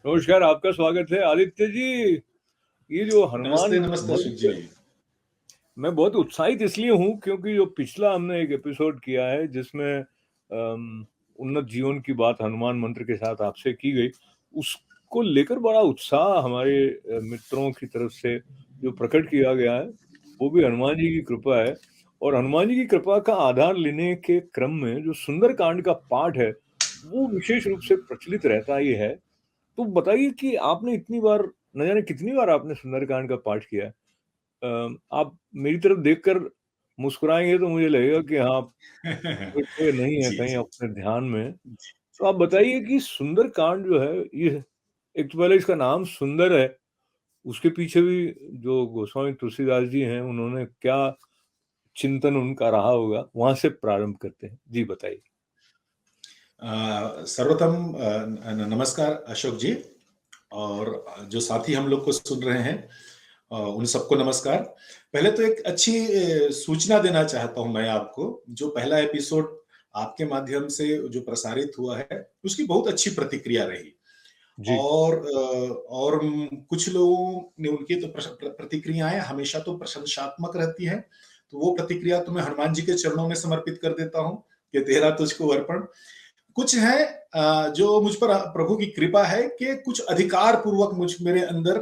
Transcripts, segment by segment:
नमस्कार, आपका स्वागत है आदित्य जी। ये जो हनुमान नमस्ते, नमस्ते अशोक जी। मैं बहुत उत्साहित इसलिए हूँ क्योंकि जो पिछला हमने एक एपिसोड किया है जिसमें उन्नत जीवन की बात हनुमान मंत्र के साथ आपसे की गई, उसको लेकर बड़ा उत्साह हमारे मित्रों की तरफ से जो प्रकट किया गया है, वो भी हनुमान जी की कृपा है। और हनुमान जी की कृपा का आधार लेने के क्रम में जो सुंदरकांड का पाठ है, वो विशेष रूप से प्रचलित रहता ही है। तो बताइए कि आपने इतनी बार, न जाने कितनी बार आपने सुंदरकांड का पाठ किया है? आप मेरी तरफ देखकर मुस्कुराएँगे तो मुझे लगेगा कि हाँ, कोई खोए नहीं है जी, कहीं जी। अपने ध्यान में। जी, तो आप जी, बताइए कि सुंदरकांड जो है, ये एक तो पहले इसका नाम सुंदर है, उसके पीछे भी जो गोस्वामी तुलसीदास जी हैं, उन्होंने क्या चिंतन उनका रहा होगा, वहाँ से प्रारंभ करते हैं। जी बताइए। सर्वप्रथम नमस्कार अशोक जी और जो साथी हम लोग को सुन रहे हैं उन सबको नमस्कार। पहले तो एक अच्छी सूचना देना चाहता हूं मैं आपको। जो पहला एपिसोड आपके माध्यम से जो प्रसारित हुआ है, उसकी बहुत अच्छी प्रतिक्रिया रही। जी। और कुछ लोगों ने उनकी तो प्रतिक्रियाएं हमेशा तो प्रशंसात्मक रहती हैं। तो वो प्रतिक्रिया तो मैं हनुमान जी के चरणों में समर्पित कर देता हूं कि तेरा तुझको अर्पण। कुछ है जो मुझ पर प्रभु की कृपा है कि कुछ अधिकार पूर्वक मुझ मेरे अंदर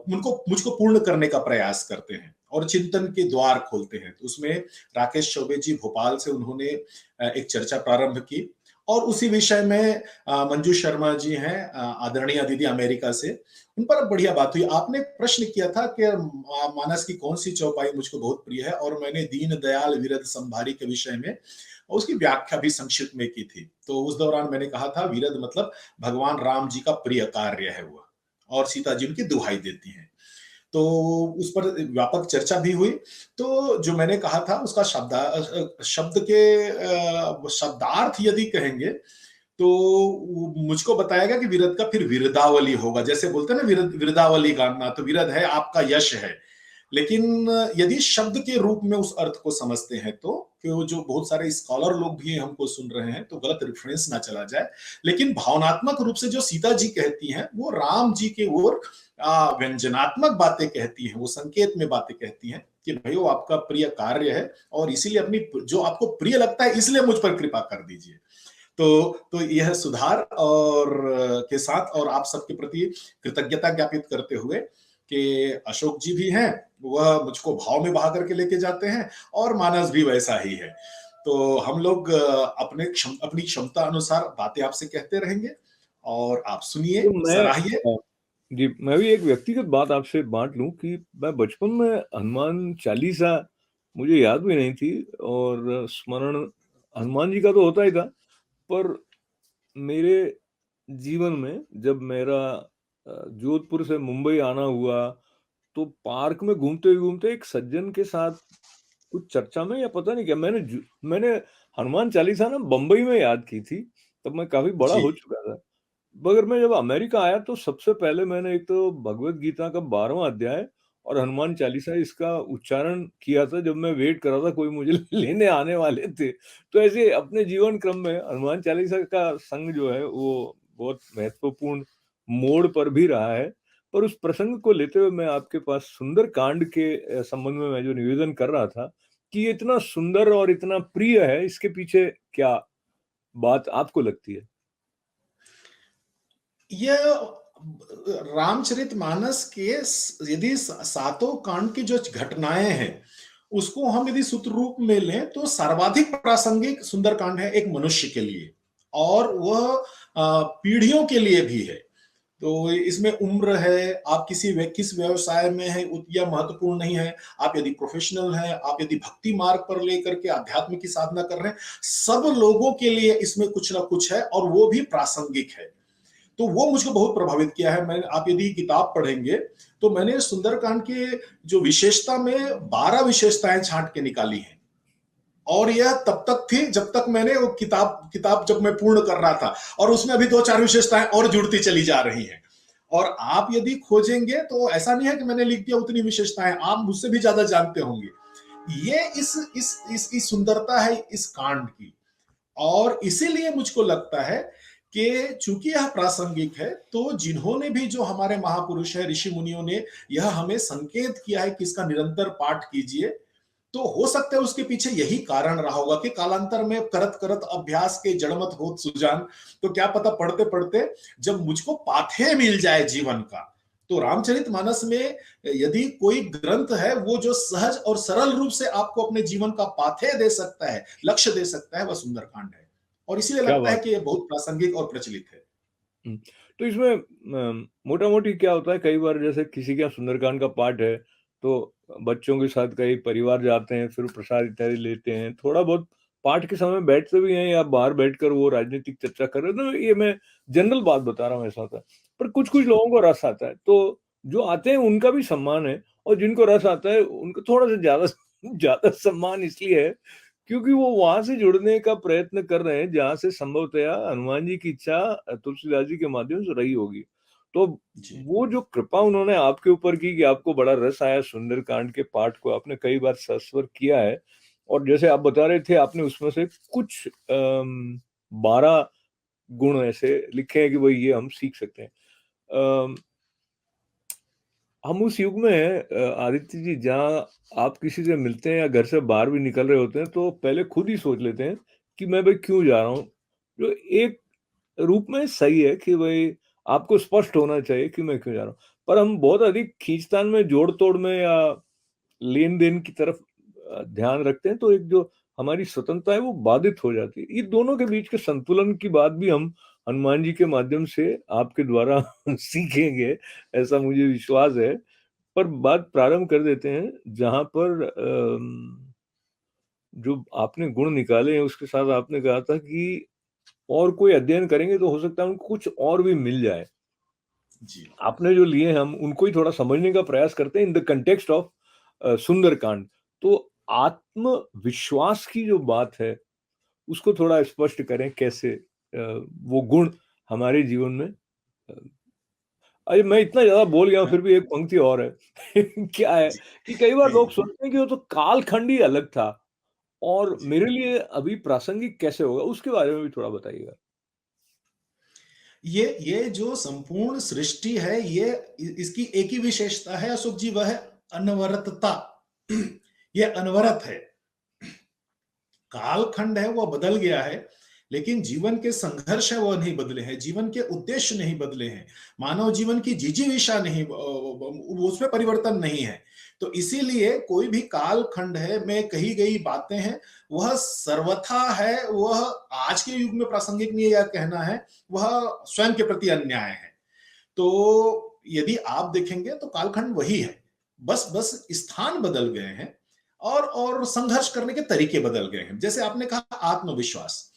उनको मुझको पूर्ण करने का प्रयास करते हैं और चिंतन के द्वार खोलते हैं। तो उसमें राकेश चौबे जी भोपाल से उन्होंने एक चर्चा प्रारंभ की और उसी विषय में मंजू शर्मा जी हैं आदरणीय दीदी अमेरिका से, उन पर बढ़िया बात हुई। आपने प्रश्न किया था कि मानस की कौन सी चौपाई मुझको बहुत प्रिय है और मैंने दीन दयाल विरद संभारी के विषय में उसकी व्याख्या भी संक्षिप्त में की थी। तो उस दौरान मैंने कहा था विरद मतलब भगवान राम जी का प्रिय कार्य है वो, और सीता जी उनकी दुहाई देती हैं। तो उस पर व्यापक चर्चा भी हुई। तो जो मैंने कहा था उसका शब्द के शब्दार्थ यदि कहेंगे तो मुझको बताया गया कि विरद का फिर विरदावली होगा। जैसे बोलते हैं ना विरदावली गाना, तो विरद है आपका यश है। लेकिन यदि शब्द के रूप में उस अर्थ को समझते हैं तो कि वो जो बहुत सारे स्कॉलर लोग भी हमको सुन रहे हैं तो गलत रेफरेंस ना चला जाए। लेकिन भावनात्मक रूप से जो सीता जी कहती हैं वो राम जी की ओर व्यंजनात्मक बातें कहती हैं, वो संकेत में बातें कहती हैं कि भाई वो आपका प्रिय कार्य है और इसीलिए अपनी जो आपको प्रिय लगता है इसलिए मुझ पर कृपा कर दीजिए। तो यह सुधार और के साथ और आप सबके प्रति कृतज्ञता ज्ञापित करते हुए कि अशोक जी भी हैं, वह मुझको भाव में बहा करके लेके जाते हैं और मानस भी वैसा ही है। तो हम लोग अपनी क्षमता अनुसार बातें आपसे कहते रहेंगे और आप तो सुनिए, मैं सराहिए। जी, मैं भी एक व्यक्तिगत बात आपसे बाँट लूँ कि मैं बचपन में हनुमान चालीसा मुझे याद भी नहीं थी और स्मरण हनुमान जी का तो होता ही था, पर मेरे जीवन में जब मेरा जोधपुर से मुंबई आना हुआ, तो पार्क में घूमते-घूमते एक सज्जन के साथ कुछ चर्चा में या पता नहीं क्या मैंने हनुमान चालीसा ना बम्बई में याद की थी, तब मैं काफ़ी बड़ा जी, हो चुका था। मगर मैं जब अमेरिका आया तो सबसे पहले मैंने एक तो भगवत गीता का 12वाँ अध्याय और हनुमान चालीसा इसका उच्चारण किया था जब मैं वेट कर रहा था कोई मुझे लेने आने वाले थे। तो ऐसे अपने जीवन क्रम में हनुमान चालीसा का संग जो है वो बहुत महत्वपूर्ण मोड़ पर भी रहा है। पर उस प्रसंग को लेते हुए मैं आपके पास सुंदरकांड के संबंध में मैं जो निवेदन कर रहा था कि ये इतना सुंदर और इतना प्रिय है, इसके पीछे क्या बात आपको लगती है? यह रामचरितमानस के यदि सातों कांड की जो घटनाएं हैं उसको हम यदि सूत्र रूप में लें तो सर्वाधिक प्रासंगिक सुंदरकांड है एक मनुष्य के लिए, और वह पीढ़ियों के लिए भी है। तो इसमें उम्र है, आप किस व्यवसाय में है यह महत्वपूर्ण नहीं है। आप यदि प्रोफेशनल हैं, आप यदि भक्ति मार्ग पर लेकर के आध्यात्म की साधना कर रहे हैं, सब लोगों के लिए इसमें कुछ ना कुछ है और वो भी प्रासंगिक है। तो वो मुझको बहुत प्रभावित किया है। मैं आप यदि किताब पढ़ेंगे तो मैंने सुंदरकांड के जो विशेषता में 12 विशेषताएं छांट के निकाली हैं, और यह तब तक थी जब तक मैंने वो किताब किताब जब मैं पूर्ण कर रहा था, और उसमें अभी 2-4 विशेषताएं और जुड़ती चली जा रही हैं। और आप यदि खोजेंगे तो ऐसा नहीं है कि मैंने लिख दिया उतनी विशेषताएं, आप मुझसे भी ज्यादा जानते होंगे। ये इस सुंदरता है इस कांड की। और इसीलिए मुझको लगता है कि चूंकि यह प्रासंगिक है, तो जिन्होंने भी, जो हमारे महापुरुष है, ऋषि मुनियों ने यह हमें संकेत किया है कि इसका निरंतर पाठ कीजिए, तो हो सकता है उसके पीछे यही कारण रहा होगा कि कालांतर में करत करत अभ्यास के जड़मत होत सुजान, तो क्या पता पढ़ते पढ़ते जब मुझको पाथे मिल जाए जीवन का। तो रामचरितमानस में यदि कोई ग्रंथ है वो जो सहज और सरल रूप से आपको अपने जीवन का पाथे दे सकता है, लक्ष्य दे सकता है, वह सुंदरकांड है। और इसीलिए क्या लगता है बात कि यह बहुत प्रासंगिक और प्रचलित है। है। तो इसमें मोटा-मोटी क्या होता है, कई बार जैसे किसी के यहाँ सुंदरकांड का पाठ है, तो बच्चों के साथ कई परिवार जाते हैं, फिर प्रसाद इत्यादि लेते हैं। थोड़ा बहुत पाठ के समय बैठते भी हैं या बाहर बैठकर वो राजनीतिक चर्चा कर रहे हैं, तो ये मैं जनरल बात बता रहा हूँ, ऐसा होता है। पर कुछ-कुछ जी, लोगों को रस आता है, तो जो आते हैं उनका भी सम्मान है, और जिनको रस आता है उनको थोड़ा-सा ज़्यादा ज़्यादा सम्मान इसलिए है क्योंकि वो वहाँ से जुड़ने का प्रयत्न कर रहे हैं जहाँ से संभवतया हनुमान जी की इच्छा तुलसीदास जी के माध्यम से रही होगी। तो जी, वो जो कृपा उन्होंने आपके ऊपर की कि आपको बड़ा रस आया सुंदरकांड के पाठ को, आपने कई बार सस्वर किया है, और जैसे आप बता रहे थे आपने उसमें से कुछ 12 गुण ऐसे लिखे हैं कि भई ये हम सीख सकते हैं। अम हम उस युग में हैं आदित्य जी, जहाँ आप किसी से मिलते हैं या घर से बाहर भी निकल रहे होते हैं तो पहले खुद ही सोच लेते हैं कि मैं भाई क्यों जा रहा हूँ। जो एक रूप में सही है कि भाई आपको स्पष्ट होना चाहिए कि मैं क्यों जा रहा हूँ। पर हम बहुत अधिक खींचतान में, जोड़-तोड़ में या लेन-देन की तरफ ध्यान रखते हैं, तो एक जो हमारी स्वतंत्रता है वो बाधित हो जाती है। ये दोनों के बीच के संतुलन की बात भी हम हनुमान जी के माध्यम से आपके द्वारा सीखेंगे, ऐसा मुझे विश्वास है। पर बात प्रारंभ कर देते हैं जहाँ पर जो आपने गुण निकाले हैं उसके साथ आपने कहा था कि और कोई अध्ययन करेंगे तो हो सकता है उनको कुछ और भी मिल जाए। जी, आपने जो लिए हम उनको ही थोड़ा समझने का प्रयास करते हैं in the context of Sundarkand. तो आत्मविश्वास की जो बात है उसको थोड़ा स्पष्ट करें, कैसे वो गुण हमारे जीवन में अ अरे मैं इतना ज़्यादा बोल गया हूँ हाँ, फिर भी एक पंक्ति और है। क्या है जी, कि कई बार नहीं, लोग सोचते हैं कि वो तो कालखंड ही अलग था और जी। मेरे लिए अभी प्रासंगिक कैसे होगा? उसके बारे में भी थोड़ा बताइएगा। ये जो संपूर्ण सृष्टि है, ये इसकी एक ही विशेषता है अशोक जी, वह है अनवरतता। ये अनवरत है। कालखंड है वो बदल गया है, लेकिन जीवन के संघर्ष है वो नहीं बदले हैं, जीवन के उद्देश्य नहीं बदले हैं, मानव जीवन की जिजीविषा नहीं, उसमें परिवर्तन नहीं है। तो इसीलिए कोई भी कालखंड है में कही गई बातें हैं, वह सर्वथा है, वह आज के युग में प्रासंगिक नहीं है यह कहना है, वह स्वयं के प्रति अन्याय है। तो यदि आप देखेंगे तो कालखंड वही है, बस बस स्थान बदल गए हैं और संघर्ष करने के तरीके बदल गए हैं। जैसे आपने कहा आत्मविश्वास,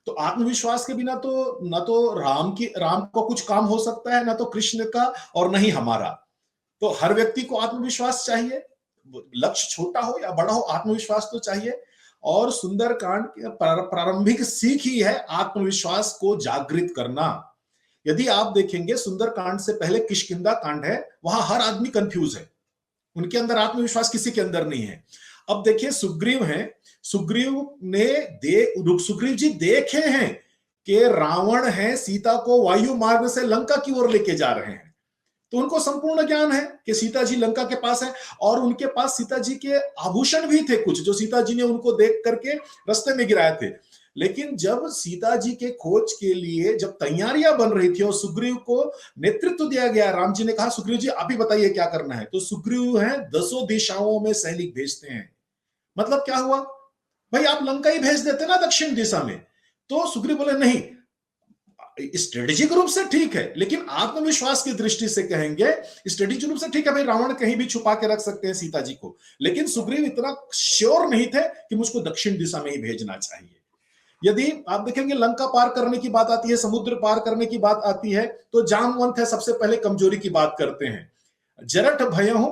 तो आत्मविश्वास के बिना तो ना तो राम को कुछ काम हो सकता है, ना तो कृष्ण का, और न ही हमारा। तो हर व्यक्ति को आत्मविश्वास चाहिए, लक्ष्य छोटा हो या बड़ा हो, आत्मविश्वास तो चाहिए। और सुंदरकांड की प्रारंभिक सीख ही है आत्मविश्वास को जागृत करना। यदि आप देखेंगे सुंदरकांड से पहले किष्किंधा कांड है, वहां हर आदमी कंफ्यूज है, उनके अंदर आत्मविश्वास किसी के अंदर नहीं है। अब देखिए सुग्रीव हैं, सुग्रीव ने सुग्रीव जी देखे हैं कि रावण है सीता को वायु मार्ग से लंका की ओर लेके जा रहे हैं, तो उनको संपूर्ण ज्ञान है कि सीता जी लंका के पास है, और उनके पास सीता जी के आभूषण भी थे कुछ, जो सीता जी ने उनको देख करके रास्ते में गिराए थे। लेकिन जब सीता जी के खोज के लिए जब तैयारियां बन रही थी और सुग्रीव को नेतृत्व दिया गया, राम जी ने कहा सुग्रीव जी आप ही बताइए क्या करना है, तो सुग्रीव है दसों दिशाओं में सैनिक भेजते हैं। मतलब क्या हुआ, भाई आप लंका ही भेज देते ना दक्षिण दिशा में। तो सुग्रीव बोले नहीं, स्ट्रेटेजिक रूप से ठीक है, लेकिन आत्मविश्वास की दृष्टि से कहेंगे स्ट्रेटेजिक रूप से ठीक है भाई, रावण कहीं भी छुपा के रख सकते हैं सीता जी को, लेकिन सुग्रीव इतना श्योर नहीं थे कि मुझको दक्षिण दिशा में ही भेजना चाहिए। यदि आप देखेंगे लंका पार करने की बात आती है, समुद्र पार करने की बात आती है, तो जामवंत है सबसे पहले कमजोरी की बात करते हैं। जरठ भयहु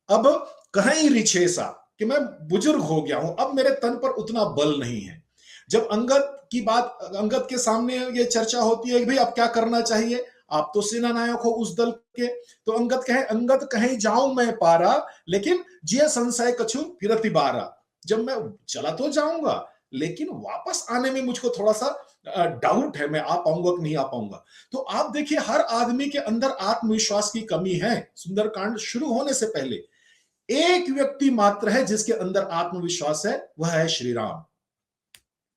अब कहीं रिछेसा, कि मैं बुजुर्ग हो गया हूं, अब मेरे तन पर उतना बल नहीं है। जब अंगद की बात, अंगद के सामने ये चर्चा होती है कि भाई अब क्या करना चाहिए, आप तो सेना नायक हो उस दल के, तो अंगद कहीं जाऊं मैं पारा, लेकिन जिय संशय कछु फिरति बारा। जब मैं चला तो जाऊंगा, लेकिन वापस आने में मुझको थोड़ा सा डाउट है मैं आ पाऊंगा कि नहीं आ पाऊंगा। तो आप देखिए हर आदमी के अंदर आत्मविश्वास की कमी है। सुंदरकांड शुरू होने से पहले एक व्यक्ति मात्र है जिसके अंदर आत्मविश्वास है, वह है श्री राम।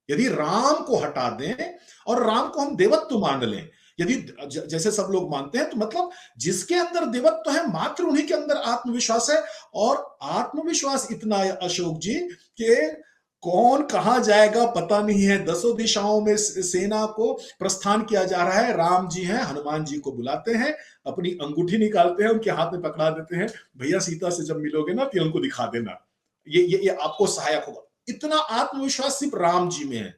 यदि राम को हटा दें और राम को हम देवत्व मान लें, यदि जैसे सब लोग मानते हैं, तो मतलब जिसके अंदर देवत्व है मात्र उन्हीं के अंदर आत्मविश्वास है। और आत्मविश्वास इतना है अशोक जी कि कौन कहां जाएगा पता नहीं है। दसों दिशाओं में सेना को प्रस्थान किया जा रहा है। राम जी हैं, हनुमान जी को बुलाते हैं, अपनी अंगूठी निकालते हैं, उनके हाथ में पकड़ा देते हैं, भैया सीता से जब मिलोगे ना तो उनको दिखा देना, ये आपको सहायक होगा। इतना आत्मविश्वास सिर्फ राम जी में है,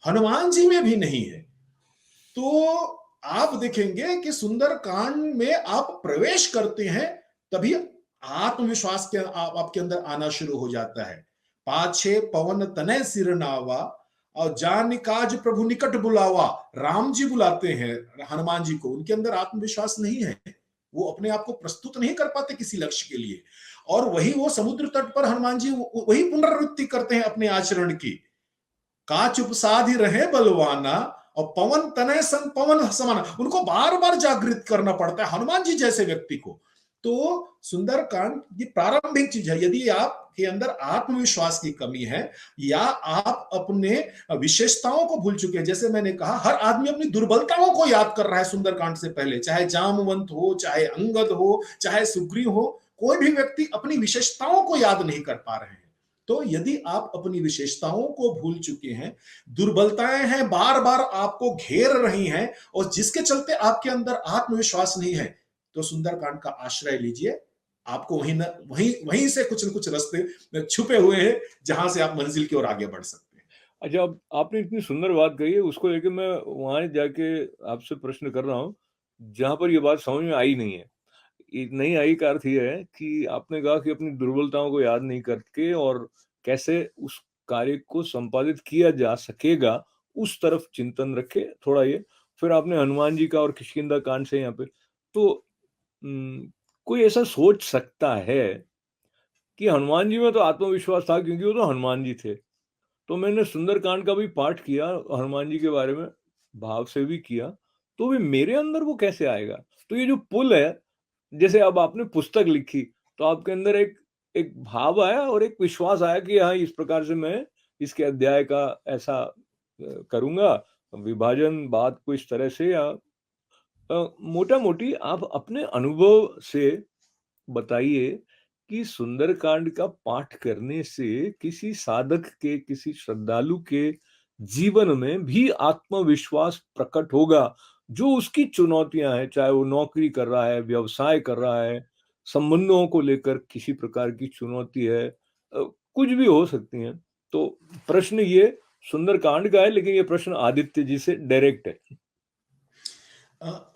हनुमान जी में भी नहीं है। तो आप देखेंगे कि सुंदरकांड में आप प्रवेश करते हैं तभी आत्मविश्वास के आपके अंदर आना शुरू हो जाता है। पाछे पवन तनय सिर नावा और जान काज प्रभु निकट बुलावा। राम जी बुलाते हैं हनुमान जी को, उनके अंदर आत्मविश्वास नहीं है, वो अपने आप को प्रस्तुत नहीं कर पाते किसी लक्ष्य के लिए। और वही वो समुद्र तट पर हनुमान जी वही पुनरावृत्ति करते हैं अपने आचरण की। का चुप साधि रहे बलवाना और पवन तनय संग पवन समाना, उनको बार बार जागृत करना पड़ता है हनुमान जी जैसे व्यक्ति को। तो सुंदरकांड ये प्रारंभिक चीज है। यदि आपके अंदर आत्मविश्वास की कमी है या आप अपने विशेषताओं को भूल चुके हैं, जैसे मैंने कहा हर आदमी अपनी दुर्बलताओं को याद कर रहा है सुंदरकांड से पहले, चाहे जामवंत हो, चाहे अंगद हो, चाहे सुग्रीव हो, कोई भी व्यक्ति अपनी विशेषताओं को याद नहीं कर पा रहे हैं। तो यदि आप अपनी विशेषताओं को भूल चुके हैं, दुर्बलताएं हैं बार बार आपको घेर रही हैं और जिसके चलते आपके अंदर आत्मविश्वास नहीं है, तो सुंदरकांड का आश्रय लीजिए। आपको वहीं से कुछ न कुछ रास्ते छुपे हुए हैं जहां से आप मंजिल की ओर आगे बढ़ सकते हैं। अच्छा, अब आपने इतनी सुंदर बात कही है, उसको लेके मैं वहां जाके आपसे प्रश्न कर रहा हूँ जहां पर ये बात समझ में आई नहीं है। नहीं आई का अर्थ ये है कि आपने कहा कि अपनी दुर्बलताओं को याद नहीं करके और कैसे उस कार्य को संपादित किया जा सकेगा उस तरफ चिंतन रखे थोड़ा ये। फिर आपने हनुमान जी का और किष्किंधा कांड से यहाँ पे तो कोई ऐसा सोच सकता है कि हनुमान जी में तो आत्मविश्वास था क्योंकि वो तो हनुमान जी थे। तो मैंने सुंदरकांड का भी पाठ किया, हनुमान जी के बारे में भाव से भी किया, तो भी मेरे अंदर वो कैसे आएगा? तो ये जो पुल है, जैसे अब आपने पुस्तक लिखी, तो आपके अंदर एक एक भाव आया और एक विश्वास आया कि हाँ, इस प्रकार से मैं इसके अध्याय का ऐसा करूँगा, विभाजन बात को इस तरह से या मोटा-मोटी आप अपने अनुभव से बताइए कि सुंदरकांड का पाठ करने से किसी साधक के, किसी श्रद्धालु के जीवन में भी आत्मविश्वास प्रकट होगा, जो उसकी चुनौतियां हैं, चाहे वो नौकरी कर रहा है, व्यवसाय कर रहा है, संबंधों को लेकर किसी प्रकार की चुनौती है, कुछ भी हो सकती हैं। तो प्रश्न ये सुंदरकांड का है, लेकिन ये प्रश्न आदित्य जी से डायरेक्ट है।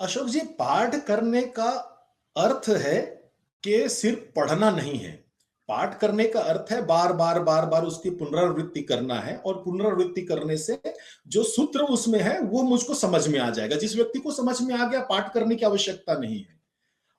अशोक जी, पाठ करने का अर्थ है कि सिर्फ पढ़ना नहीं है। पाठ करने का अर्थ है बार बार बार बार उसकी पुनरावृत्ति करना है, और पुनरावृत्ति करने से जो सूत्र उसमें है वो मुझको समझ में आ जाएगा। जिस व्यक्ति को समझ में आ गया, पाठ करने की आवश्यकता नहीं है।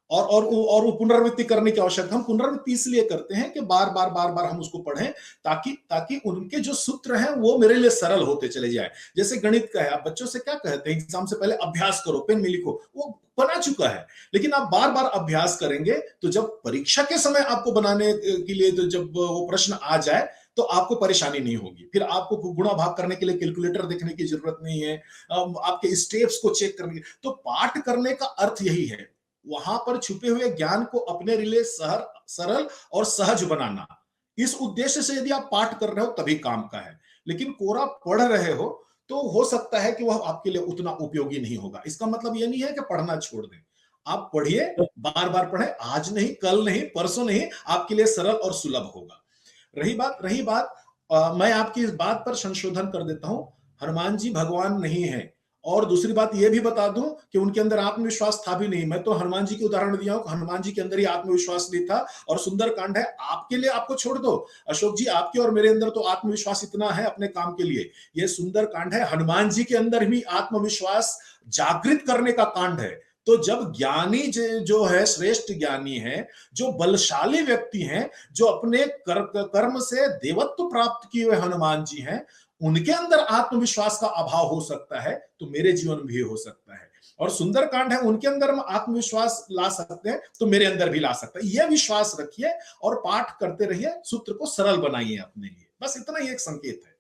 और वो पुनरावृत्ति करने की आवश्यकता, हम पुनरावृत्ति इसलिए करते हैं कि बार बार बार बार हम उसको पढ़ें, ताकि ताकि उनके जो सूत्र हैं वो मेरे लिए सरल होते चले जाए। जैसे गणित का है, आप बच्चों से क्या कहते हैं, एग्जाम से पहले अभ्यास करो, पेन में लिखो, वो बना चुका है। लेकिन आप बार बार अभ्यास करेंगे तो जब परीक्षा के समय आपको बनाने के लिए, तो जब वो प्रश्न आ जाए तो आपको परेशानी नहीं होगी। फिर आपको गुणा भाग करने के लिए कैलकुलेटर देखने की जरूरत नहीं है, आपके स्टेप्स को चेक करने की। तो पाठ करने का अर्थ यही है, वहां पर छुपे हुए ज्ञान को अपने लिए सरल और सहज बनाना। इस उद्देश्य से यदि आप पाठ कर रहे हो तभी काम का है। लेकिन कोरा पढ़ रहे हो तो हो सकता है कि वह आपके लिए उतना उपयोगी नहीं होगा। इसका मतलब यह नहीं है कि पढ़ना छोड़ दें, आप पढ़िए, बार बार पढ़े, आज नहीं, कल नहीं, परसों नहीं, आपके लिए सरल और सुलभ होगा। रही बात मैं आपकी इस बात पर संशोधन कर देता हूं, हनुमान जी भगवान नहीं है। और दूसरी बात यह भी बता दूं कि उनके अंदर आत्मविश्वास था भी नहीं। मैं तो हनुमान जी के उदाहरण दिया हूं, हनुमान जी के अंदर ही आत्मविश्वास नहीं था। और सुंदरकांड है आपके लिए, आपको छोड़ दो अशोक जी, आपके और मेरे अंदर तो आत्मविश्वास इतना है अपने काम के लिए। यह सुंदरकांड है हनुमान जी के अंदर भी आत्मविश्वास जागृत करने का कांड है। तो जब ज्ञानी जो है, श्रेष्ठ ज्ञानी है, जो बलशाली व्यक्ति हैं, जो अपने कर्म से देवत्व प्राप्त किए हुए हनुमान जी हैं, उनके अंदर आत्मविश्वास का अभाव हो सकता है तो मेरे जीवन में भी हो सकता है। और सुंदरकांड है, उनके अंदर हम आत्मविश्वास ला सकते हैं तो मेरे अंदर भी ला सकता है। यह विश्वास रखिए और पाठ करते रहिए, सूत्र को सरल बनाइए अपने लिए। बस इतना ही एक संकेत है।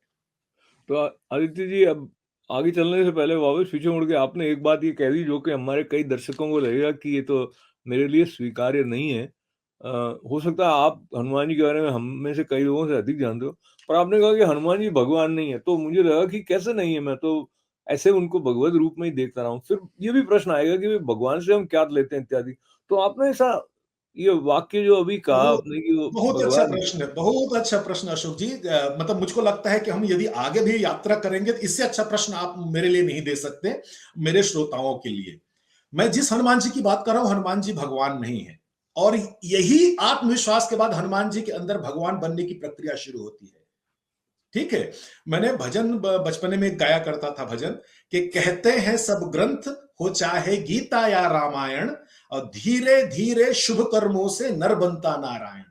तो आदित्य जी, अब आगे चलने से पहले वापस पीछे मुड़ के आपने एक बात ये कह दी जो कि हमारे कई दर्शकों को लगेगा कि ये तो मेरे लिए स्वीकार्य नहीं है। हो सकता है आप हनुमान जी के बारे में हम में से कई लोगों से अधिक जानते हो, पर आपने कहा कि हनुमान जी भगवान नहीं है, तो मुझे लगा कि कैसे नहीं है, मैं तो ऐसे उनको भगवत रूप में ही देखता रहा हूँ। फिर ये भी प्रश्न आएगा कि भगवान से हम क्या लेते हैं इत्यादि। तो आपने ऐसा ये वाक्य जो अभी कहा बहुत आपने कि वो बहुत अच्छा भगवान। प्रश्न है, बहुत अच्छा प्रश्न अशोक जी। मतलब मुझको लगता है कि हम यदि आगे भी यात्रा करेंगे तो इससे अच्छा प्रश्न आप मेरे लिए नहीं दे सकते, मेरे श्रोताओं के लिए। मैं जिस हनुमान जी की बात कर रहा हूं, हनुमान जी भगवान नहीं है। और यही आत्मविश्वास के बाद हनुमान जी के अंदर भगवान बनने की प्रक्रिया शुरू होती है। ठीक है। मैंने भजन बचपने में गाया करता था भजन, कि कहते हैं सब ग्रंथ हो चाहे गीता या रामायण, और धीरे धीरे शुभ कर्मों से नर बनता नारायण।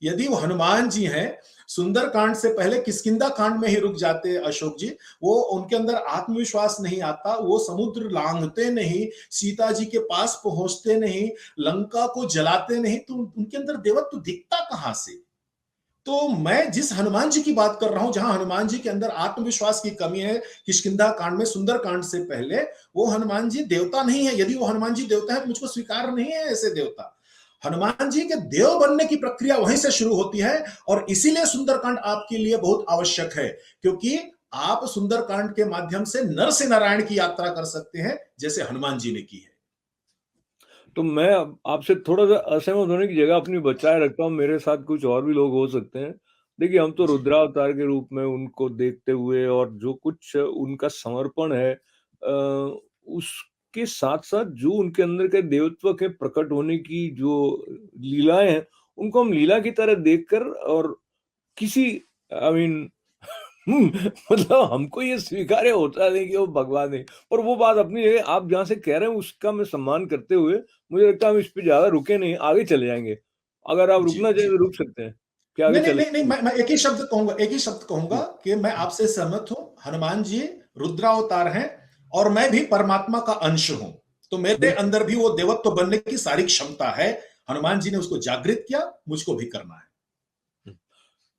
यदि वो हनुमान जी हैं, सुंदर कांड से पहले किष्किंधा कांड में ही रुक जाते अशोक जी, वो उनके अंदर आत्मविश्वास नहीं आता, वो समुद्र लांघते नहीं, सीता जी के पास पहुंचते नहीं, लंका को जलाते नहीं, तो उनके अंदर देवत्व दिखता कहां से? तो मैं जिस हनुमान जी की बात कर रहा हूं, जहां हनुमान जी के अंदर आत्मविश्वास की कमी है, किष्किंधा कांड में, सुंदर कांड से पहले, वो हनुमान जी देवता नहीं है। यदि वो हनुमान जी देवता है तो मुझको स्वीकार नहीं है ऐसे देवता। हनुमान जी के देव बनने की प्रक्रिया वहीं से शुरू होती है। और इसीलिए सुंदरकांड आपके लिए बहुत आवश्यक है, क्योंकि आप सुंदरकांड के माध्यम से नर से नारायण की यात्रा कर सकते हैं, जैसे हनुमान जी ने की है। तो मैं अब आपसे थोड़ा-सा असहमत होने की जगह अपनी बचाए रखता हूँ, मेरे साथ कुछ और भी लोग हो सकते हैं। देखिए, हम तो जी। रुद्रावतार के रूप में उनको देखते हुए और जो कुछ उनका समर्पण है उसके साथ-साथ जो उनके अंदर के देवत्व के प्रकट होने की जो लीलाएँ हैं, उनको हम लीला की तरह देखकर और किसी आई मीन मतलब हमको ये स्वीकार्य होता नहीं कि वो भगवान है। पर वो बात अपनी जगह, आप जहाँ से कह रहे हैं उसका मैं सम्मान करते हुए, मुझे लगता है हम इस पे ज़्यादा रुके नहीं, आगे चले जाएँगे। अगर आप जी। रुकना चाहें जी। तो रुक सकते हैं। क्या आगे नहीं नहीं चलें? नहीं नहीं, मैं एक ही शब्द कहूंगा, एक ही शब्द कहूंगा जी, कि मैं आपसे सहमत हूं। हनुमान जी रुद्रावतार हैं, और मैं भी परमात्मा का अंश हूं। तो मेरे बिल्कुल। अंदर भी वो देवत्व बनने की सारी क्षमता है। हनुमान जी ने उसको जागृत किया, मुझको भी करना है। हुँ।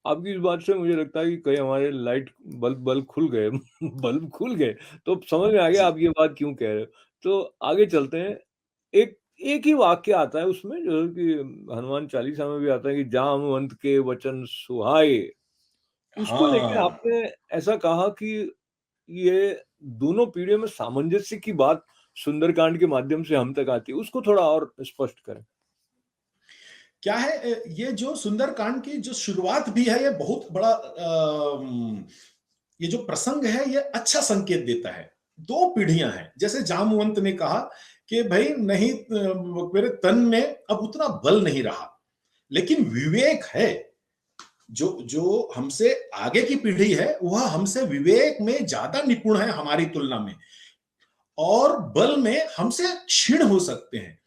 आपकी इस बात से मुझे लगता है कि कई हमारे लाइट बल्ब बल्ब खुल गए बल्ब खुल गए, तो अब समझ में आ गया जी। आप ये बात क्यों कह रहे हो। तो आगे चलते हैं। एक एक ही वाक्य आता है उसमें जो है कि हनुमान चालीसा में भी आता है कि जामवंत के वचन सुहाए। उसको लेके हाँ। आपने ऐसा कहा कि ये दोनों पीढ़ियों में सामंजस्य की बात सुंदरकांड के माध्यम से हम तक आती है। उसको थोड़ा और स्पष्ट करें। क्या है, ये जो सुंदरकांड की जो शुरुआत भी है, ये बहुत बड़ा ये जो प्रसंग है, ये अच्छा संकेत देता है। दो पीढ़ियां हैं, जैसे जामवंत ने कहा कि भाई नहीं, मेरे तन में अब उतना बल नहीं रहा, लेकिन विवेक है। जो जो हमसे आगे की पीढ़ी है, वह हमसे विवेक में ज्यादा निपुण है हमारी तुलना में, और बल में हमसे क्षीण हो सकते हैं।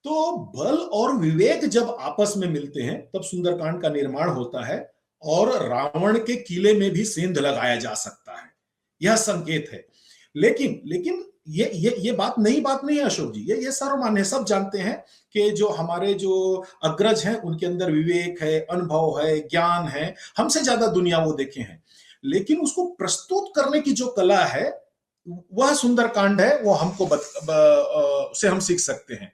तो बल और विवेक जब आपस में मिलते हैं, तब सुंदरकांड का निर्माण होता है, और रावण के किले में भी सेंध लगाया जा सकता है। यह संकेत है। लेकिन लेकिन ये बात नई बात नहीं है अशोक जी, ये सर्वमान्य है, सब जानते हैं कि जो हमारे जो अग्रज हैं, उनके अंदर विवेक है, अनुभव है, ज्ञान है, हमसे ज्यादा दुनिया वो देखे हैं। लेकिन उसको प्रस्तुत करने की जो कला है, वह सुंदरकांड है, वो हमको से हम सीख सकते हैं।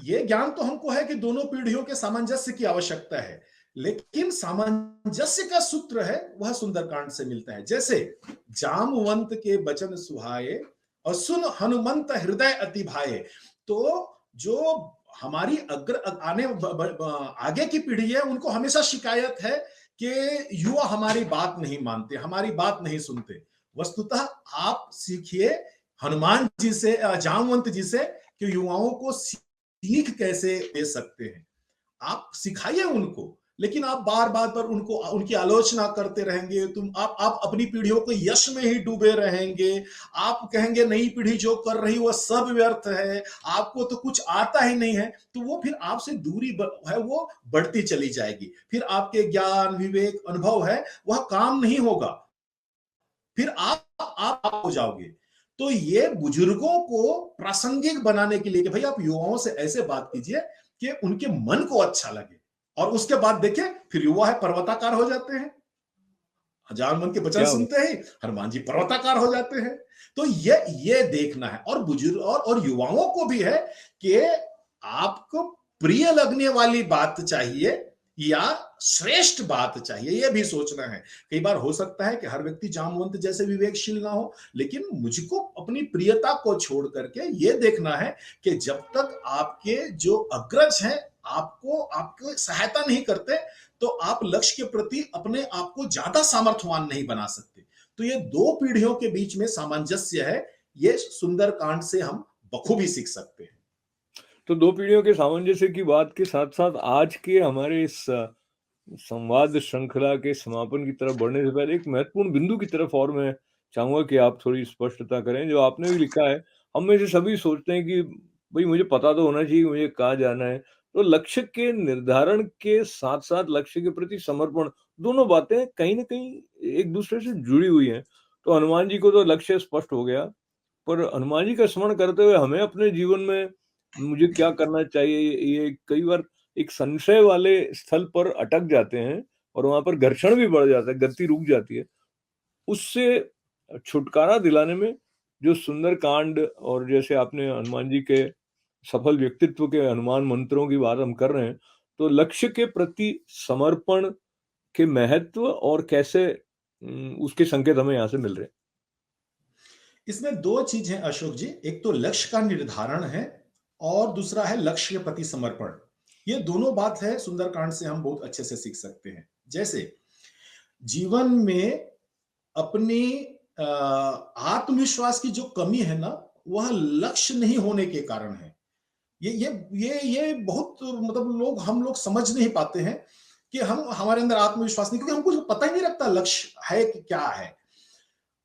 ये ज्ञान तो हमको है कि दोनों पीढ़ियों के सामंजस्य की आवश्यकता है, लेकिन सामंजस्य का सूत्र है वह सुंदरकांड से मिलता है। जैसे जामवंत के बचन सुहाए, और सुन हनुमंत हृदय अति भाए। तो जो हमारी आगे की पीढ़ी है, उनको हमेशा शिकायत है कि युवा हमारी बात नहीं मानते, हमारी बात नहीं सुनते। वस्तुतः आप सीखिए हनुमान जी से, जामवंत जी से, कि युवाओं को सीख कैसे दे सकते हैं। आप सिखाइए उनको, लेकिन आप बार बार पर उनको उनकी आलोचना करते रहेंगे, आप अपनी पीढ़ियों को यश में ही डूबे रहेंगे। आप कहेंगे नई पीढ़ी जो कर रही वह सब व्यर्थ है, आपको तो कुछ आता ही नहीं है, तो वो फिर आपसे दूरी है वो बढ़ती चली जाएगी। फिर आपके ज्ञान, विवेक, अनुभव है, वह काम नहीं होगा। फिर आप हो जाओगे। तो ये बुजुर्गों को प्रासंगिक बनाने के लिए कि भाई आप युवाओं से ऐसे बात कीजिए कि उनके मन को अच्छा लगे, और उसके बाद देखिए फिर युवा है पर्वताकार हो जाते हैं। हजार मन के वचन क्या सुनते ही हनुमान जी पर्वताकार हो जाते हैं। तो ये देखना है, और बुजुर्ग और युवाओं को भी है कि आपको प्रिय लगने वाली बात चाहिए या श्रेष्ठ बात चाहिए, यह भी सोचना है। कई बार हो सकता है कि हर व्यक्ति जामवंत जैसे विवेकशील ना हो, लेकिन मुझको अपनी प्रियता को छोड़ करके यह देखना है कि जब तक आपके जो अग्रज हैं आपको आपको सहायता नहीं करते, तो आप लक्ष्य के प्रति अपने आप को ज्यादा सामर्थ्यवान नहीं बना सकते। तो ये दो पीढ़ियों के बीच में सामंजस्य है, ये सुंदरकांड से हम बखूबी सीख सकते हैं। तो दो पीढ़ियों के सामंजस्य की बात के साथ साथ आज के हमारे इस संवाद श्रृंखला के समापन की तरफ बढ़ने से पहले एक महत्वपूर्ण बिंदु की तरफ और मैं चाहूंगा कि आप थोड़ी स्पष्टता करें। जो आपने भी लिखा है, हम में से सभी सोचते हैं कि भाई मुझे पता तो होना चाहिए मुझे कहाँ जाना है। तो लक्ष्य के निर्धारण के साथ साथ लक्ष्य के प्रति समर्पण, दोनों बातें कहीं ना कहीं एक दूसरे से जुड़ी हुई हैं। तो हनुमान जी को तो लक्ष्य स्पष्ट हो गया, पर हनुमान जी का स्मरण करते हुए हमें अपने जीवन में मुझे क्या करना चाहिए, ये कई बार एक संशय वाले स्थल पर अटक जाते हैं और वहां पर घर्षण भी बढ़ जाता है, गति रुक जाती है। उससे छुटकारा दिलाने में जो सुंदर कांड और जैसे आपने हनुमान जी के सफल व्यक्तित्व के हनुमान मंत्रों की बात हम कर रहे हैं, तो लक्ष्य के प्रति समर्पण के महत्व और कैसे उसके संकेत हमें यहाँ से मिल रहे हैं। इसमें दो चीज है अशोक जी, एक तो लक्ष्य का निर्धारण है और दूसरा है लक्ष्य के प्रति समर्पण। ये दोनों बात है सुंदरकांड से हम बहुत अच्छे से सीख सकते हैं। जैसे जीवन में अपनी आत्मविश्वास की जो कमी है ना, वह लक्ष्य नहीं होने के कारण है। ये बहुत मतलब हम लोग समझ नहीं पाते हैं कि हम हमारे अंदर आत्मविश्वास नहीं, क्योंकि हमको पता ही नहीं लगता लक्ष्य है कि क्या है।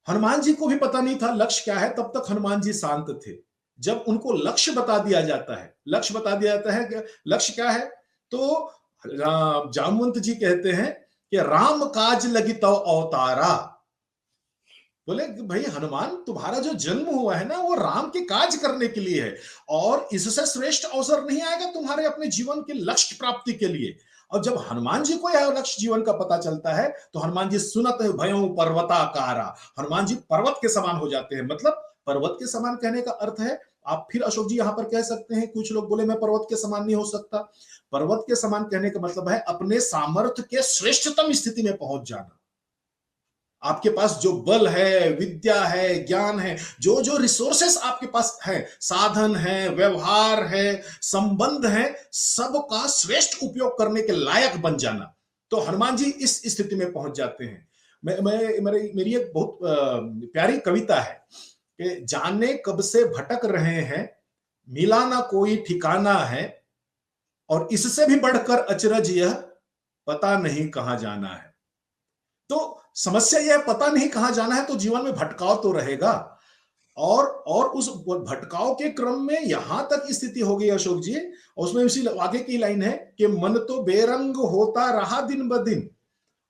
हनुमान जी को भी पता नहीं था लक्ष्य क्या है, तब तक हनुमान जी शांत थे। जब उनको लक्ष्य बता दिया जाता है, लक्ष्य बता दिया जाता है कि लक्ष्य क्या है, तो जामवंत जी कहते हैं कि राम काज लगी तो अवतारा। बोले कि भाई हनुमान, तुम्हारा जो जन्म हुआ है ना वो राम के काज करने के लिए है, और इससे श्रेष्ठ अवसर नहीं आएगा तुम्हारे अपने जीवन के लक्ष्य प्राप्ति के लिए। और जब हनुमान जी को यह लक्ष्य जीवन का पता चलता है, तो हनुमान जी सुनत भयों पर्वताकारा, हनुमान जी पर्वत के समान हो जाते हैं। मतलब पर्वत के समान कहने का अर्थ है, आप फिर अशोक जी यहां पर कह सकते हैं, कुछ लोग बोले मैं पर्वत के समान नहीं हो सकता। पर्वत के समान कहने का मतलब है अपने सामर्थ्य के श्रेष्ठतम स्थिति में पहुंच जाना। आपके पास जो बल है, विद्या है, ज्ञान है, जो जो रिसोर्सेस आपके पास है, साधन है, व्यवहार है, संबंध है, सबका श्रेष्ठ उपयोग करने के लायक बन जाना। तो हनुमान जी इस स्थिति में पहुंच जाते हैं। मेरी एक बहुत प्यारी कविता है कि जाने कब से भटक रहे हैं, मिला ना कोई ठिकाना है, और इससे भी बढ़कर अचरज यह, पता नहीं कहां जाना है। तो समस्या यह पता नहीं कहां जाना है, तो जीवन में भटकाव तो रहेगा। और उस भटकाव के क्रम में यहां तक स्थिति हो गई अशोक जी, उसमें उसी आगे की लाइन है कि मन तो बेरंग होता रहा दिन ब दिन,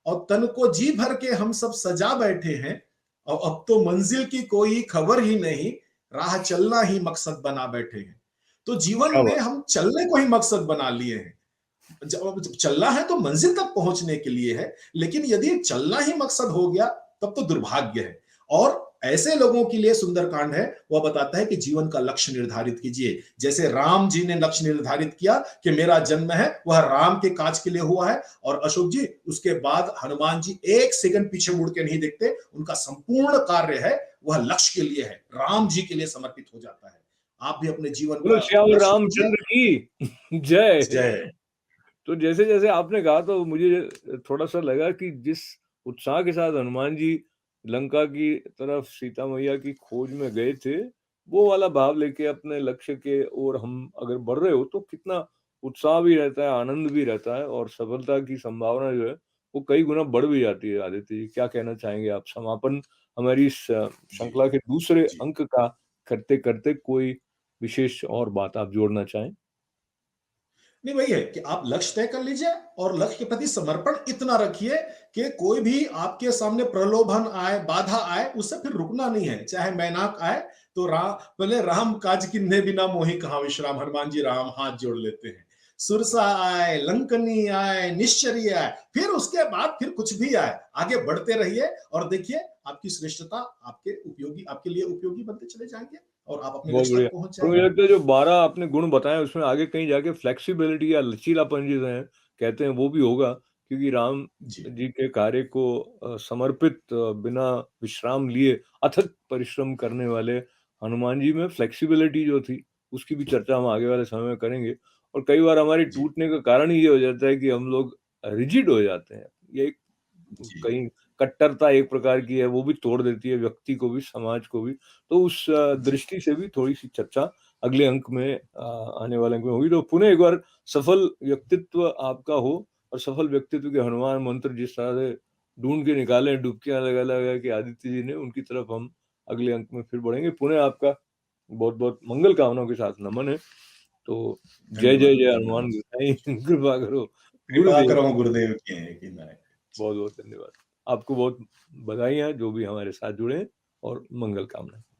और तन को जी भर के हम सब सजा बैठे हैं, और अब तो मंजिल की कोई खबर ही नहीं, राह चलना ही मकसद बना बैठे हैं। तो जीवन क्या में बात। हम चलने को ही मकसद बना लिए हैं। जब चलना है तो मंजिल तक पहुंचने के लिए है, लेकिन यदि चलना ही मकसद हो गया तब तो दुर्भाग्य है। और ऐसे लोगों के लिए सुंदरकांड है, वह बताता है कि जीवन का लक्ष्य निर्धारित कीजिए। जैसे राम जी ने लक्ष्य निर्धारित किया कि मेरा जन्म है वह राम के काज के लिए हुआ है, और अशोक जी उसके बाद हनुमान जी एक सेकंड पीछे मुड़ के नहीं देखते, उनका संपूर्ण कार्य है वह लक्ष्य के लिए है, राम जी के लिए समर्पित हो जाता है। आप भी अपने जीवन बोलो का श्याम लक्ष्य कीजिए। रामचंद्र की जय। जय। तो जैसे जैसे आपने कहा तो मुझे थोड़ा सा लगा कि जिस उत्साह के साथ हनुमान जी लंका की तरफ सीता मैया की खोज में गए थे, वो वाला भाव लेके अपने लक्ष्य के ओर हम अगर बढ़ रहे हो तो कितना उत्साह भी रहता है, आनंद भी रहता है, और सफलता की संभावना जो है वो कई गुना बढ़ भी जाती है। आदित्य जी, क्या कहना चाहेंगे आप? समापन हमारी इस जी श्रृंखला के दूसरे जी। अंक का करते करते कोई विशेष और बात आप जोड़ना चाहें? नहीं, वही है कि आप लक्ष्य तय कर लीजिए और लक्ष्य के प्रति समर्पण इतना रखिए कि कोई भी आपके सामने प्रलोभन आए, बाधा आए, उससे फिर रुकना नहीं है। चाहे मैनाक आए, तो पहले राम काज किन्हे बिना मोहि कहां विश्राम, हनुमान जी राम हाथ जोड़ लेते हैं। सुरसा आए, लंकनी आए, निश्चर्य आए, फिर उसके बाद फिर कुछ भी आए, आगे बढ़ते रहिए और देखिए आपकी श्रेष्ठता आपके लिए उपयोगी बनते चले जाएंगे और आप अपने बहुत लक्ष्य बढ़िया। तक पहुंच और मुझे जाएंगे। लगता है जो 12 आपने गुण बताए उसमें आगे कहीं जाके फ्लेक्सिबिलिटी या लचीलापन जिसे हैं कहते हैं वो भी होगा, क्योंकि राम जी, जी के कार्य को समर्पित बिना विश्राम लिए अथक परिश्रम करने वाले हनुमान जी में फ्लेक्सिबिलिटी जो थी उसकी भी चर्चा हम आगे वाले समय में करेंगे। और कई बार हमारे जी, टूटने का कारण ही ये हो जाता है कि हम लोग रिजिड हो जाते हैं। ये एक जी, कहीं कट्टरता एक प्रकार की है, वो भी तोड़ देती है व्यक्ति को भी, समाज को भी। तो उस जी। दृष्टि से भी थोड़ी-सी चर्चा अगले अंक में आने वाले अंक में होगी। तो पुनः एक बार सफल व्यक्तित्व आपका हो और सफल व्यक्तित्व के हनुमान मंत्र जिस तरह से ढूँढ के निकाले, डुबकियाँ लगा-लगा के आदित्य जी ने, उनकी तरफ हम अगले अंक में फिर बढ़ेंगे। पुनः आपका बहुत-बहुत मंगल कामनाओं के साथ नमन है। तो जय, जय, धन्यवाद, जय धन्यवाद। हनुमान गोसाई कृपा करो कृपा गुरुदेव। करो गुरुदेव की नाय। बहुत-बहुत धन्यवाद। आपको बहुत बधाइयाँ जो भी हमारे साथ जुड़े हैं और मंगल कामना।